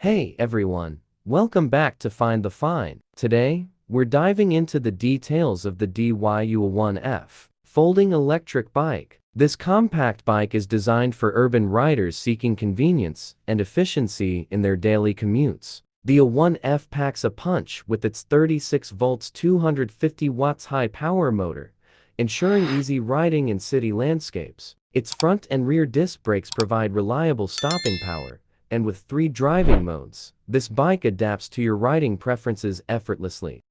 Hey everyone, welcome back to Find the Fine. Today, we're diving into the details of the DYU A1F folding electric bike. This compact bike is designed for urban riders seeking convenience and efficiency in their daily commutes. The A1F packs a punch with its 36 volts 250 watts high power motor, ensuring easy riding in city landscapes. Its front and rear disc brakes provide reliable stopping power, and with 3 driving modes, this bike adapts to your riding preferences effortlessly.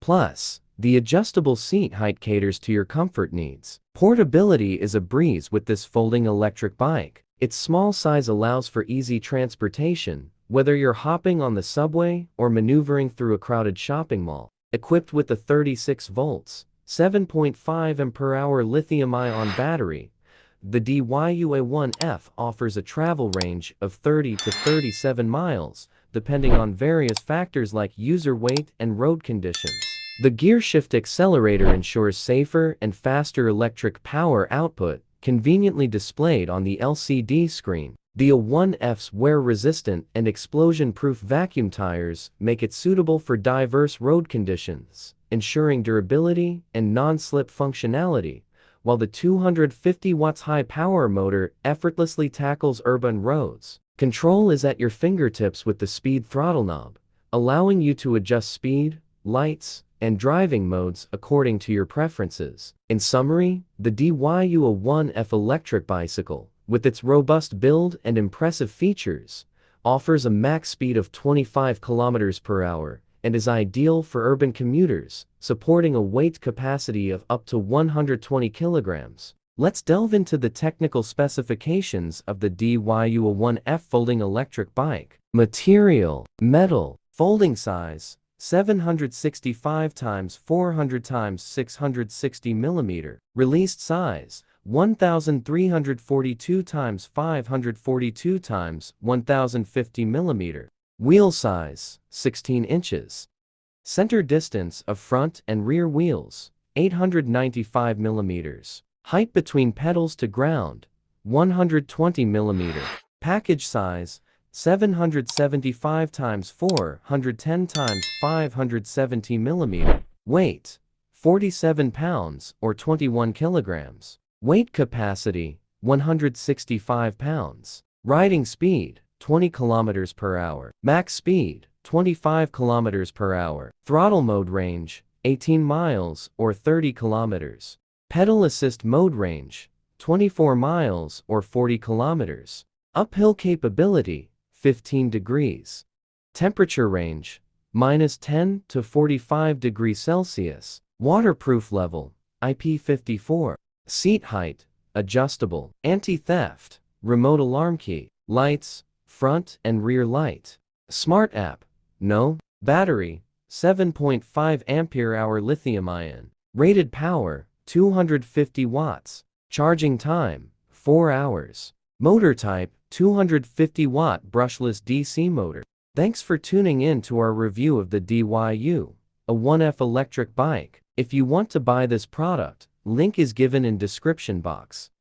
Plus, the adjustable seat height caters to your comfort needs. Portability is a breeze with this folding electric bike. Its small size allows for easy transportation, whether you're hopping on the subway or maneuvering through a crowded shopping mall. Equipped with a 36 volts, 7.5 ampere-hour lithium-ion battery, the DYU A1F offers a travel range of 30 to 37 miles, depending on various factors like user weight and road conditions. The gearshift accelerator ensures safer and faster electric power output, conveniently displayed on the LCD screen. The A1F's wear-resistant and explosion-proof vacuum tires make it suitable for diverse road conditions, ensuring durability and non-slip functionality, while the 250 watts high power motor effortlessly tackles urban roads. Control is at your fingertips with the speed throttle knob, allowing you to adjust speed, lights, and driving modes according to your preferences. In summary, the DYU A1F electric bicycle, with its robust build and impressive features, offers a max speed of 25 kilometers per hour and is ideal for urban commuters, supporting a weight capacity of up to 120 kilograms. Let's delve into the technical specifications of the DYU A1F folding electric bike. Material: metal. Folding size: 765 x 400 x 660 mm. Released size: 1342 x 542 x 1050 mm. Wheel size: 16 inches. Center distance of front and rear wheels: 895 mm. Height between pedals to ground: 120 mm. Package size: 775 x 410 x 570 mm. Weight: 47 pounds or 21 kilograms. Weight capacity: 165 pounds. Riding speed: 20 kilometers per hour. Max speed: 25 kilometers per hour. Throttle mode range: 18 miles or 30 kilometers. Pedal assist mode range: 24 miles or 40 kilometers. Uphill capability: 15 degrees. Temperature range: -10 to 45 degrees Celsius. Waterproof level: IP54. Seat height: adjustable. Anti-theft: remote alarm key. Lights: front and rear light. Smart app: no. Battery: 7.5 ampere-hour lithium-ion. Rated power: 250 watts. Charging time: 4 hours. Motor type: 250 watt brushless DC motor. Thanks for tuning in to our review of the DYU A1F electric bike. If you want to buy this product, link is given in description box.